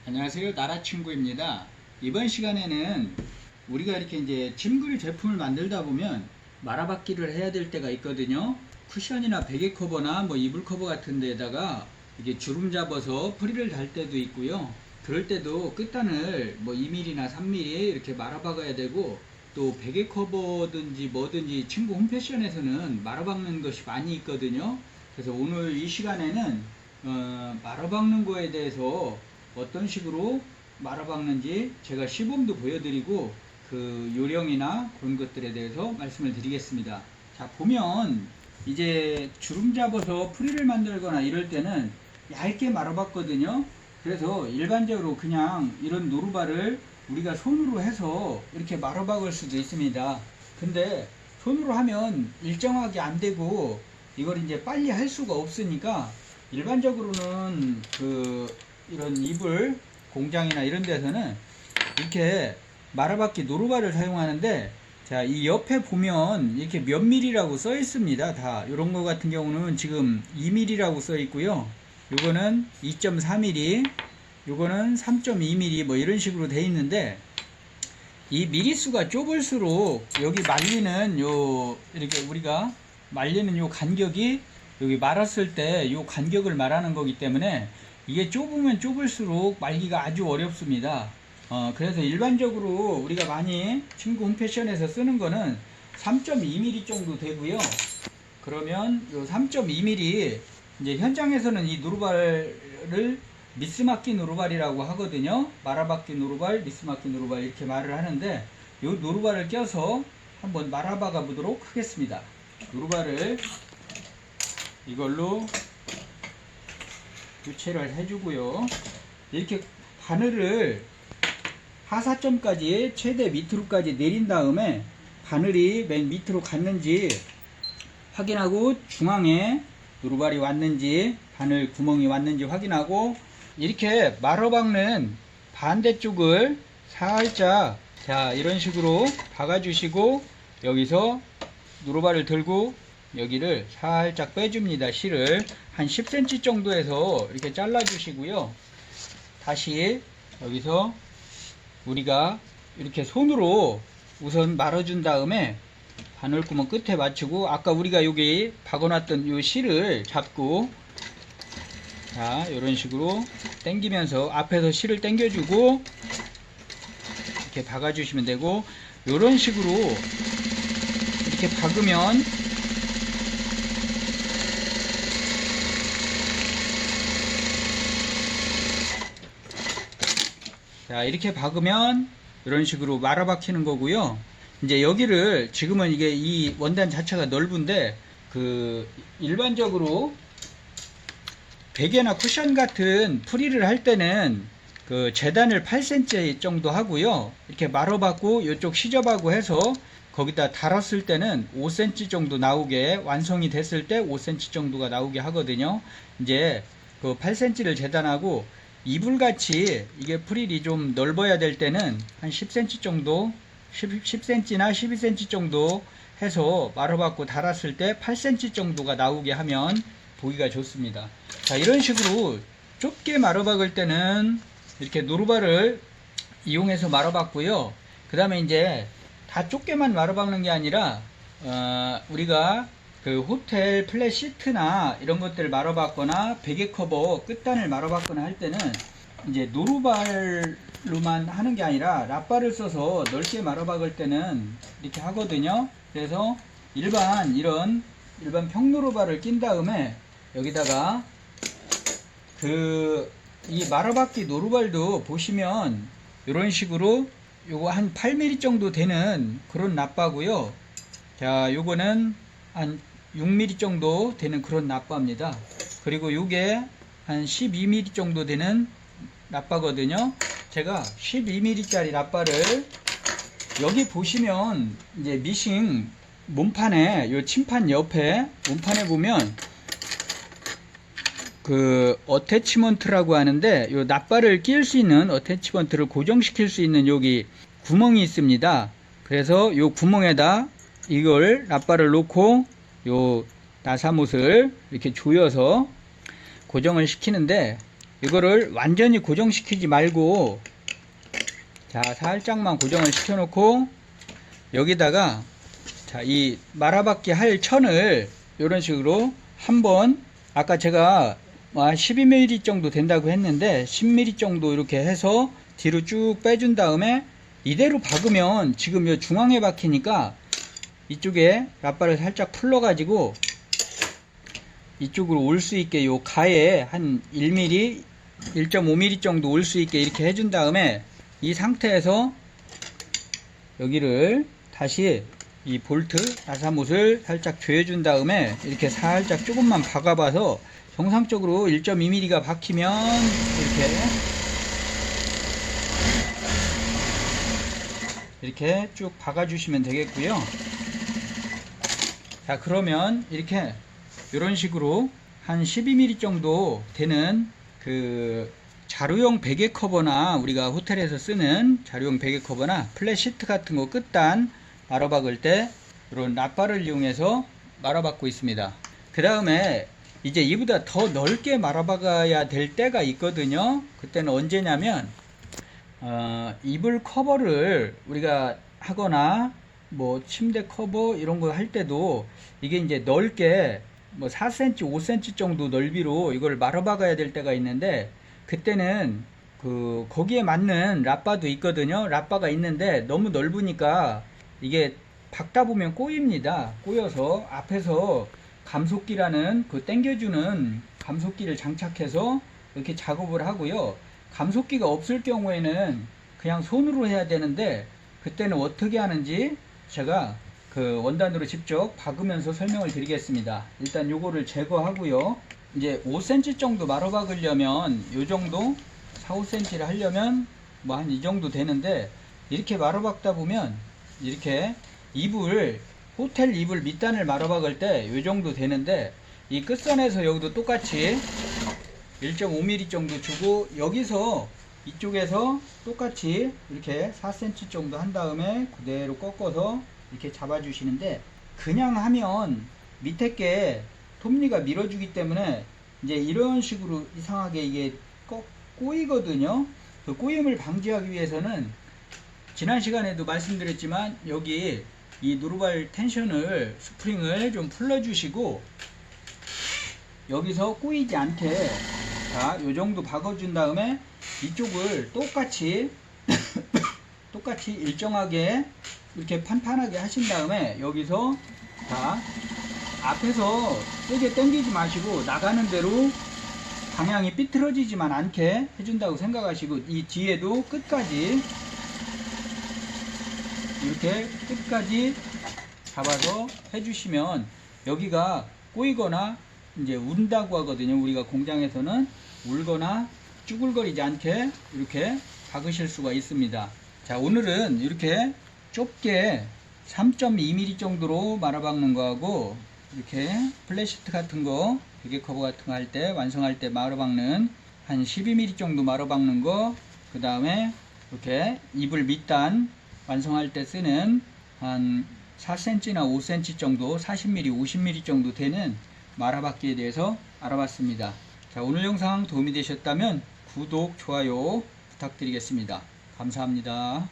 안녕하세요. 나라친구입니다. 이번 시간에는 우리가 이렇게 이제 짐그릴 제품을 만들다 보면 말아받기를 해야 될 때가 있거든요. 쿠션이나 베개 커버나 뭐 이불 커버 같은 데다가 이게 주름 잡아서 프릴을 달 때도 있고요. 그럴 때도 끝단을 뭐 2mm나 3mm 이렇게 말아박아야 되고, 또 베개 커버든지 뭐든지 친구 홈패션에서는 말아박는 것이 많이 있거든요. 그래서 오늘 이 시간에는 말아박는 거에 대해서 어떤 식으로 말아박는지 제가 시범도 보여드리고 그 요령이나 그런 것들에 대해서 말씀을 드리겠습니다. 자, 보면 이제 주름 잡아서 프릴을 만들거나 이럴 때는 얇게 말아봤거든요. 그래서 일반적으로 그냥 이런 노루발을 우리가 손으로 해서 이렇게 말아박을 수도 있습니다. 근데 손으로 하면 일정하게 안 되고 이걸 이제 빨리 할 수가 없으니까 일반적으로는 이런 이불 공장이나 이런 데서는 이렇게 말아박기 노루발을 사용하는데, 자, 이 옆에 보면 이렇게 몇 밀리라고 써 있습니다. 다 이런 거 같은 경우는 지금 2mm라고 써 있고요. 요거는 2.4mm, 요거는 3.2mm 뭐 이런 식으로 돼 있는데, 이 미리수가 좁을수록 여기 말리는 이렇게 우리가 말리는 요 간격이 여기 말았을 때 요 간격을 말하는 거기 때문에 이게 좁으면 좁을수록 말기가 아주 어렵습니다. 그래서 일반적으로 우리가 많이 친구 홈패션에서 쓰는 거는 3.2mm 정도 되고요. 그러면 요 3.2mm 이제 현장에서는 이 노루발을 미스마키 노루발이라고 하거든요. 말아박기 노루발, 미스마키 노루발 이렇게 말을 하는데, 요 노루발을 껴서 한번 말아박아 보도록 하겠습니다. 노루발을 이걸로 교체를 해주고요. 이렇게 바늘을 하사점까지 최대 밑으로까지 내린 다음에 바늘이 맨 밑으로 갔는지 확인하고, 중앙에 노루발이 왔는지 바늘 구멍이 왔는지 확인하고, 이렇게 말아박는 반대쪽을 살짝, 자, 이런 식으로 박아주시고, 여기서 노루발을 들고 여기를 살짝 빼줍니다. 실을 한 10cm 정도에서 이렇게 잘라 주시고요. 다시 여기서 우리가 이렇게 손으로 우선 말아준 다음에 바늘구멍 끝에 맞추고, 아까 우리가 여기 박아놨던 이 실을 잡고, 자, 이런 식으로 당기면서 앞에서 실을 당겨주고 이렇게 박아주시면 되고, 이런 식으로 이렇게 박으면 자, 이렇게 박으면 이런 식으로 말아박히는 거고요. 이제 여기를 지금은 이게 이 원단 자체가 넓은데, 일반적으로 베개나 쿠션 같은 프릴을 할 때는 재단을 8cm 정도 하고요. 이렇게 말아박고 이쪽 시접하고 해서 거기다 달았을 때는 5cm 정도 나오게, 완성이 됐을 때 5cm 정도가 나오게 하거든요. 이제 8cm를 재단하고, 이불같이 이게 프릴이 좀 넓어야 될 때는 한 10cm 정도, 10cm나 12cm 정도 해서 말아박고 달았을 때 8cm 정도가 나오게 하면 보기가 좋습니다. 자, 이런 식으로 좁게 말아박을 때는 이렇게 노루발을 이용해서 말아박고요. 그 다음에 이제 다 좁게만 말아박는 게 아니라 우리가 호텔 플랫 시트나 이런 것들을 말아박거나 베개 커버 끝단을 말아박거나 할 때는 이제 노루발로만 하는 게 아니라 랍발을 써서 넓게 말아박을 때는 이렇게 하거든요. 그래서 일반 평노루발을 낀 다음에 여기다가 이 말아박기 노루발도 보시면 이런 식으로 요거 한 8mm 정도 되는 그런 납바고요. 자, 요거는 한 6mm 정도 되는 그런 납바입니다. 그리고 요게 한 12mm 정도 되는 납바거든요. 제가 12mm 짜리 납바를 여기 보시면 이제 미싱 몸판에 요 침판 옆에 몸판에 보면 어태치먼트라고 하는데, 요 납바를 끼울 수 있는 어태치먼트를 고정시킬 수 있는 여기 구멍이 있습니다. 그래서 요 구멍에다 이걸 납바를 놓고 요 나사못을 이렇게 조여서 고정을 시키는데, 이거를 완전히 고정시키지 말고, 자, 살짝만 고정을 시켜놓고, 여기다가, 자, 이 말아받기 할 천을 이런 식으로 한번, 아까 제가 12mm 정도 된다고 했는데, 10mm 정도 이렇게 해서 뒤로 쭉 빼준 다음에, 이대로 박으면 지금 이 중앙에 박히니까, 이쪽에 랍바를 살짝 풀러가지고, 이쪽으로 올 수 있게 요 가에 한 1mm, 1.5mm 정도 올 수 있게 이렇게 해준 다음에 이 상태에서 여기를 다시 이 볼트 나사못을 살짝 조여준 다음에 이렇게 살짝 조금만 박아봐서 정상적으로 1.2mm가 박히면 이렇게 쭉 박아주시면 되겠고요. 자, 그러면 이렇게 이런 식으로 한 12mm 정도 되는 그 자루용 베개 커버나 우리가 호텔에서 쓰는 자루용 베개 커버나 플랫 시트 같은 거 끝단 말아박을 때 이런 랍바를 이용해서 말아박고 있습니다. 그 다음에 이제 이보다 더 넓게 말아박아야 될 때가 있거든요. 그때는 언제냐면 이불 커버를 우리가 하거나 뭐 침대 커버 이런 거 할 때도 이게 이제 넓게 뭐 4cm, 5cm 정도 넓이로 이걸 말아박아야 될 때가 있는데, 그때는 거기에 맞는 랍바도 있거든요. 랍바가 있는데 너무 넓으니까 이게 박다 보면 꼬입니다. 꼬여서 앞에서 감속기라는 그 당겨주는 감속기를 장착해서 이렇게 작업을 하고요. 감속기가 없을 경우에는 그냥 손으로 해야 되는데, 그때는 어떻게 하는지 제가 그 원단으로 직접 박으면서 설명을 드리겠습니다. 일단 요거를 제거하고요. 이제 5cm 정도 말아박으려면 요 정도 4, 5cm를 하려면 뭐 한 이 정도 되는데, 이렇게 말아박다 보면 이렇게 호텔 이불 밑단을 말아박을 때 요 정도 되는데, 이 끝선에서 여기도 똑같이 1.5mm 정도 주고, 여기서 이쪽에서 똑같이 이렇게 4cm 정도 한 다음에 그대로 꺾어서 이렇게 잡아주시는데, 그냥 하면 밑에 게 톱니가 밀어주기 때문에 이제 이런 식으로 이상하게 이게 꼬이거든요. 그 꼬임을 방지하기 위해서는 지난 시간에도 말씀드렸지만 여기 이 노루발 텐션을 스프링을 좀 풀어주시고, 여기서 꼬이지 않게 자, 요 정도 박아준 다음에 이쪽을 똑같이 일정하게 이렇게 판판하게 하신 다음에 여기서 자, 앞에서 세게 당기지 마시고 나가는 대로 방향이 삐뚤어지지만 않게 해준다고 생각하시고, 이 뒤에도 끝까지 이렇게 끝까지 잡아서 해주시면 여기가 꼬이거나 이제 운다고 하거든요. 우리가 공장에서는 울거나 쭈글거리지 않게 이렇게 박으실 수가 있습니다. 자, 오늘은 이렇게 좁게 3.2mm 정도로 말아박는 거하고, 이렇게 플랫시트 같은 거, 베개 커버 같은 거 할 때, 완성할 때 말아박는 한 12mm 정도 말아박는 거, 그 다음에 이렇게 이불 밑단 완성할 때 쓰는 한 4cm나 5cm 정도, 40mm, 50mm 정도 되는 말아박기에 대해서 알아봤습니다. 자, 오늘 영상 도움이 되셨다면 구독, 좋아요 부탁드리겠습니다. 감사합니다.